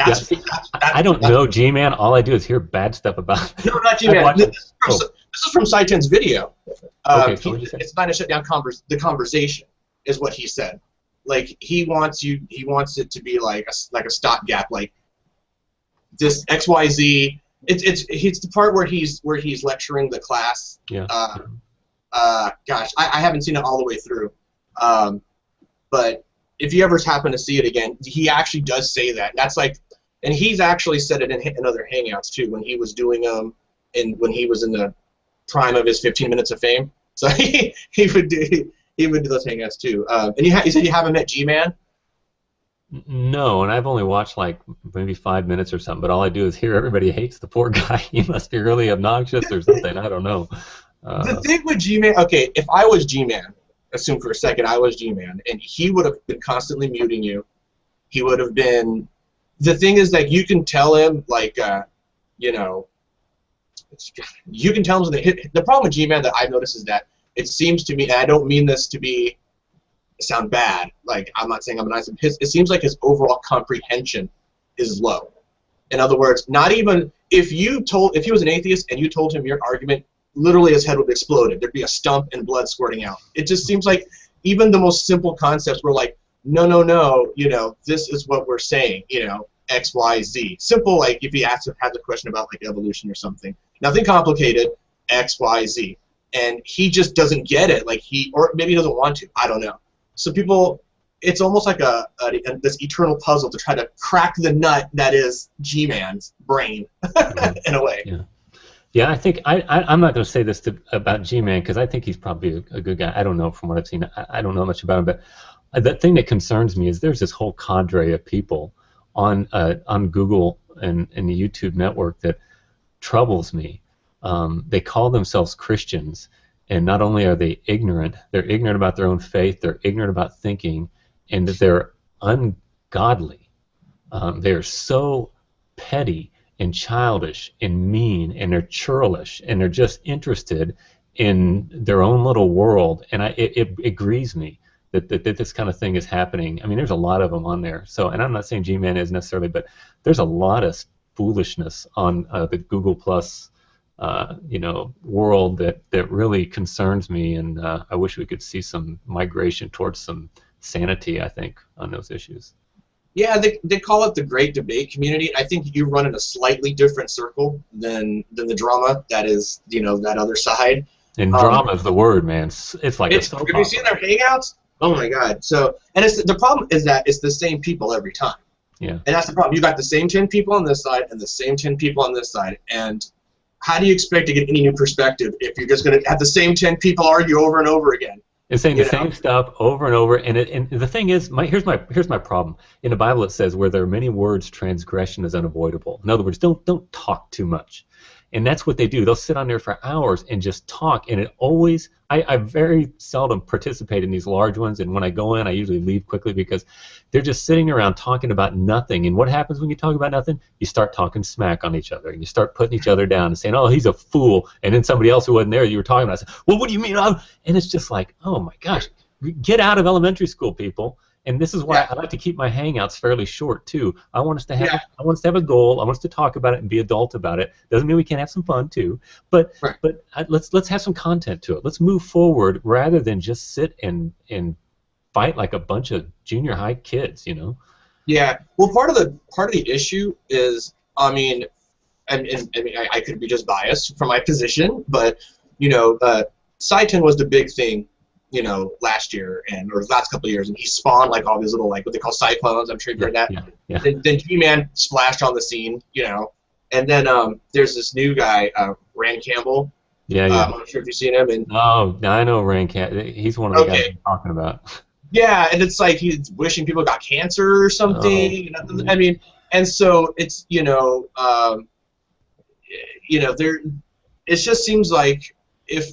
I don't know, G-Man. All I do is hear bad stuff about it. No, not G-Man. This is from Sci-10's video. Okay, so what did you say? It's not to shut down the conversation, is what he said. Like, he wants it to be like a stopgap. Like, this XYZ, it's the part where he's lecturing the class. Yeah. Gosh, I haven't seen it all the way through. But if you ever happen to see it again, he actually does say that. That's like, and he's actually said it in other hangouts too when he was doing them, and when he was in the prime of his 15 minutes of fame. So he would do those hangouts too. And you said you haven't met G-Man? No, and I've only watched like maybe 5 minutes or something. But all I do is hear everybody hates the poor guy. He must be really obnoxious or something. I don't know. The thing with G-Man, okay, if I was G-Man, assume for a second I was G-Man, and he would have been constantly muting you. He would have been. The thing is that you can tell him, like, you know, you can tell him that. The problem with G-Man that I've noticed is that it seems to me, and I don't mean this to sound bad. Like, I'm not saying I'm nice. It seems like his overall comprehension is low. In other words, not even if he was an atheist and you told him your argument, literally his head would have exploded. There'd be a stump and blood squirting out. It just seems like even the most simple concepts were like, no, you know, this is what we're saying, you know, X, Y, Z. Simple, like if he had the question about like evolution or something. Nothing complicated, X, Y, Z. And he just doesn't get it, like or maybe he doesn't want to. I don't know. So people, it's almost like this eternal puzzle to try to crack the nut that is G-Man's brain in a way. Yeah. Yeah, I think I'm not going to say this about G-Man because I think he's probably a good guy. I don't know from what I've seen. I don't know much about him, but the thing that concerns me is there's this whole cadre of people on Google and the YouTube network that troubles me. They call themselves Christians, and not only are they ignorant, they're ignorant about their own faith, they're ignorant about thinking, and that they're ungodly. They're so petty and childish and mean, and they're churlish, and they're just interested in their own little world, and it grieves me that this kind of thing is happening. I mean, there's a lot of them on there. So, and I'm not saying G-Man is necessarily, but there's a lot of foolishness on the Google Plus, world that really concerns me, and I wish we could see some migration towards some sanity, I think, on those issues. Yeah, they call it the great debate community. I think you run in a slightly different circle than the drama that is, you know, that other side. And drama is the word, man. It's like have you seen their hangouts? Oh my God! So, and the problem is that it's the same people every time. Yeah. And that's the problem. You got the same 10 people on this side and the same 10 people on this side, and how do you expect to get any new perspective if you're just going to have the same 10 people argue over and over again? It's saying the same stuff over and over, and the thing is, here's my problem. In the Bible, it says, "Where there are many words, transgression is unavoidable." In other words, don't talk too much, and that's what they do. They'll sit on there for hours and just talk, and it always. I very seldom participate in these large ones, and when I go in, I usually leave quickly because they're just sitting around talking about nothing. And what happens when you talk about nothing? You start talking smack on each other, and you start putting each other down and saying, "Oh, he's a fool," and then somebody else who wasn't there you were talking about said, "Well, what do you mean?" And it's just like, oh my gosh, get out of elementary school, people. And this is why I like to keep my hangouts fairly short too. I want us to have a goal. I want us to talk about it and be adult about it. Doesn't mean we can't have some fun too, but let's have some content to it. Let's move forward rather than just sit and fight like a bunch of junior high kids, you know. Yeah. Well, part of the issue is, I mean, I could be just biased from my position, but you know, Satan was the big thing, you know, last year or the last couple of years, and he spawned like all these little, like what they call cyclones. I'm sure you've heard that. Yeah. Then G-Man splashed on the scene, you know, and then there's this new guy, Rand Campbell. Yeah. I'm not sure if you've seen him. And I know Rand Campbell. He's one of the guys I'm talking about. Yeah, and it's like he's wishing people got cancer or something. You know, I mean, and so it's there. It just seems like if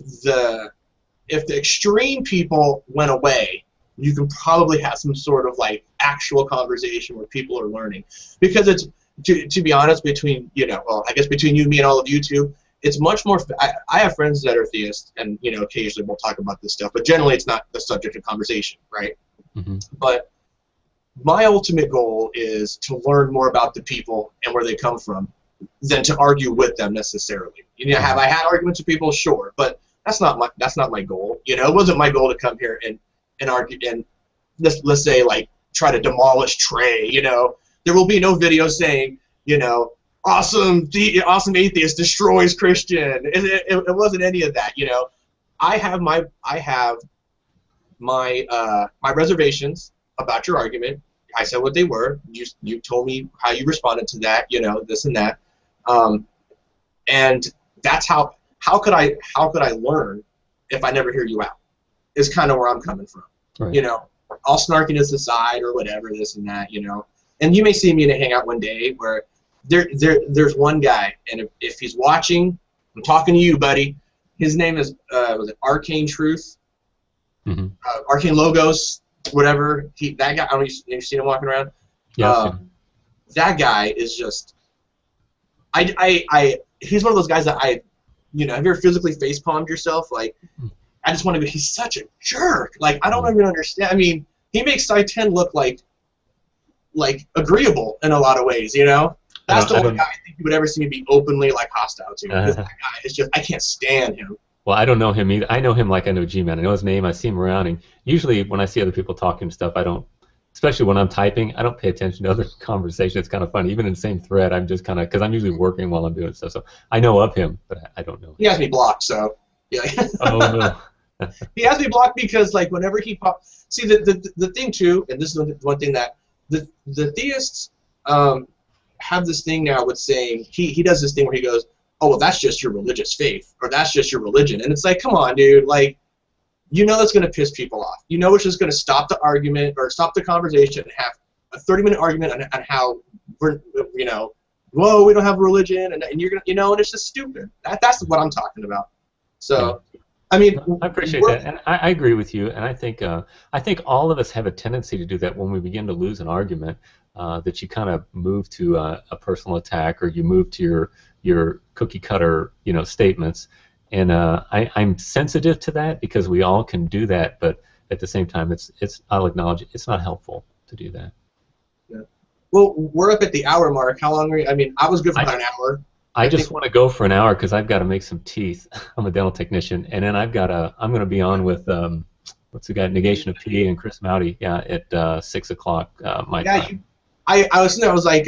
the extreme people went away, you can probably have some sort of like actual conversation where people are learning. Because it's to be honest, between between you, me, and all of YouTube, it's much more. I have friends that are theists, and occasionally we'll talk about this stuff, but generally it's not the subject of conversation, right? Mm-hmm. But my ultimate goal is to learn more about the people and where they come from, than to argue with them necessarily. Have I had arguments with people? Sure, but that's not my goal. It wasn't my goal to come here and argue and let's say like try to demolish Trey. There will be no video saying awesome atheist destroys Christian. It wasn't any of that, you know. I have my my reservations about your argument. I said what they were. You told me how you responded to that, you know, this and that. And that's how could I learn if I never hear you out? Is kind of where I'm coming from. Right. You know, all snarkiness aside or whatever, this and that, you know. And you may see me in a hangout one day where there's one guy, and if he's watching, I'm talking to you, buddy. His name is was it Arcane Truth, Arcane Logos, whatever. That guy. I don't know if you've seen him walking around. Yeah. That guy is just. He's one of those guys that you know, have you ever physically face palmed yourself? Like, I just want to go. He's such a jerk. Like, I don't even understand. I mean, he makes Side 10 look like agreeable in a lot of ways. You know. That's the only guy I think you would ever see me be openly like hostile to. Because that guy is just, I can't stand him. Well, I don't know him either. I know him like I know G-Man. I know his name. I see him around, and usually when I see other people talking and stuff, I don't, especially when I'm typing, I don't pay attention to other conversations. It's kind of funny. Even in the same thread, I'm just kind of, because I'm usually working while I'm doing stuff. So I know of him, but I don't know him. He has me blocked, so yeah. Oh no. He has me blocked because like whenever he see the thing too, and this is one thing that the theists have this thing now with saying he does this thing where he goes, oh well, that's just your religious faith, or that's just your religion, and it's like, come on, dude, like, you know that's going to piss people off. You know it's just going to stop the argument or stop the conversation and have a 30-minute argument on how we're, you know, whoa, we don't have a religion, and you're gonna, you know, and it's just stupid. That's what I'm talking about. So, I mean, I appreciate that, and I agree with you, and I think all of us have a tendency to do that when we begin to lose an argument. That you kind of move to a personal attack, or you move to your cookie cutter, you know, statements. And I'm sensitive to that because we all can do that, but at the same time, I'll acknowledge it's not helpful to do that. Yeah. Well, we're up at the hour mark. How long are you? I mean, I was good for about an hour. I just want to go for an hour because I've got to make some teeth. I'm a dental technician, and then I'm going to be on with what's the guy, Negation of P and Chris Mowdy, at 6 o'clock my time. I was thinking, I was like,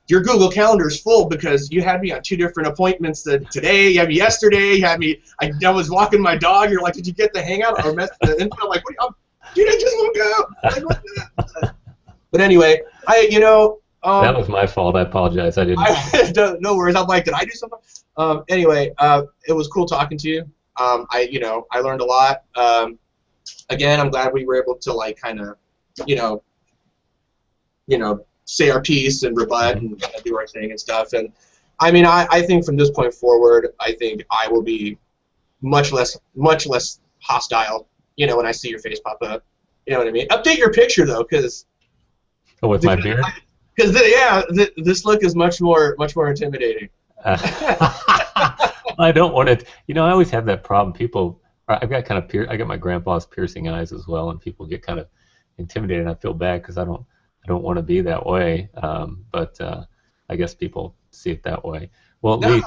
your Google Calendar is full because you had me on 2 different appointments today. You had me yesterday. You had me. I was walking my dog. You're like, did you get the hangout or message the info? I'm like, what? Dude, I just won't go. Like, what's that? But anyway, you know. That was my fault. I apologize. I didn't. No worries. I'm like, did I do something? Anyway, it was cool talking to you. I learned a lot. Again, I'm glad we were able to like kind of, you know, say our piece and rebut and kind of do our thing and stuff. And I mean, I think from this point forward, I think I will be much less hostile, you know, when I see your face pop up. You know what I mean? Update your picture though, because with my beard. Because this look is much more intimidating. I don't want it. You know, I always have that problem. People, I've got kind of I got my grandpa's piercing eyes as well, and people get kind of intimidated. And I feel bad because I don't want to be that way, but I guess people see it that way. Well, no. Lee,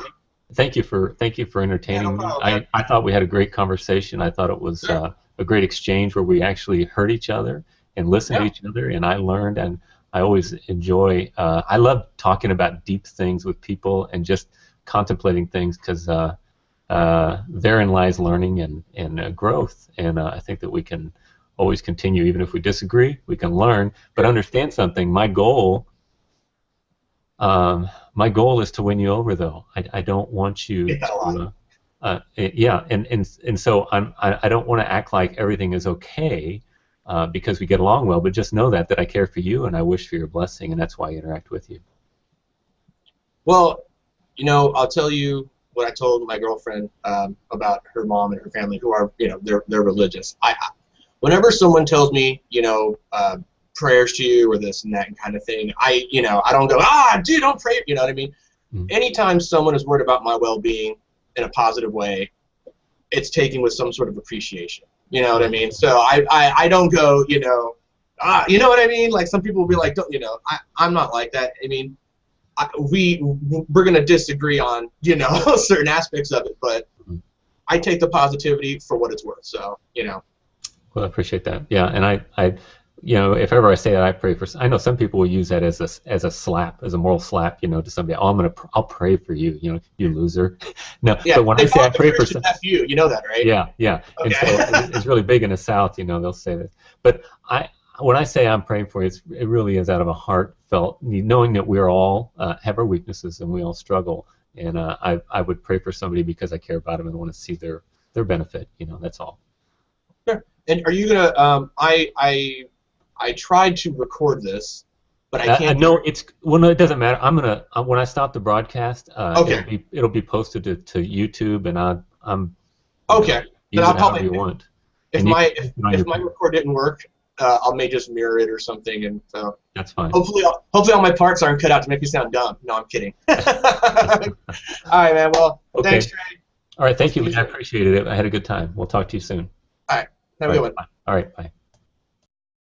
thank you for entertaining me. I thought we had a great conversation. I thought it was a great exchange where we actually heard each other and listened to each other, and I learned. And I always enjoy. I love talking about deep things with people and just contemplating things because therein lies learning and growth. And I think that we can always continue, even if we disagree, we can learn. But understand something. My goal is to win you over, though. I don't want you to. And so I don't want to act like everything is okay because we get along well. But just know that I care for you and I wish for your blessing, and that's why I interact with you. Well, you know, I'll tell you what I told my girlfriend about her mom and her family, who are, you know, they're religious. Whenever someone tells me, you know, prayers to you or this and that kind of thing, I don't go, dude, don't pray. You know what I mean? Mm-hmm. Anytime someone is worried about my well-being in a positive way, it's taken with some sort of appreciation. You know what I mean? So I don't go, you know what I mean? Like some people will be like, don't, you know, I'm not like that. I mean, we're gonna disagree on, you know, certain aspects of it, but I take the positivity for what it's worth. So, you know. Well, I appreciate that. Yeah, and if ever I say that I pray for, I know some people will use that as a slap, as a moral slap, to somebody. Oh, I'll pray for you, you loser. No, Yeah, but when they I say call I it the pray for Christian FU. You know that, right? yeah, yeah, and so Okay. it's really big in the South, they'll say this. But when I say I'm praying for you, it really is out of a heartfelt need, knowing that we're all have our weaknesses and we all struggle. And I would pray for somebody because I care about them and want to see their benefit. That's all. Sure. And are you gonna? I tried to record this, but I can't. No, no, it doesn't matter. I'm gonna when I stop the broadcast, Okay. it'll be posted to YouTube, and I'm Okay. Then use I'll it however probably you want. if And you my can use it on if your my record didn't work, I may just mirror it or something, and so that's fine. hopefully all my parts aren't cut out to make me sound dumb. No, I'm kidding. All right, man. Well, Okay. thanks, Trey. All right, thank you, Lee. I appreciated it. I had a good time. We'll talk to you soon. All right. Have a All good right, one. bye. All right, bye.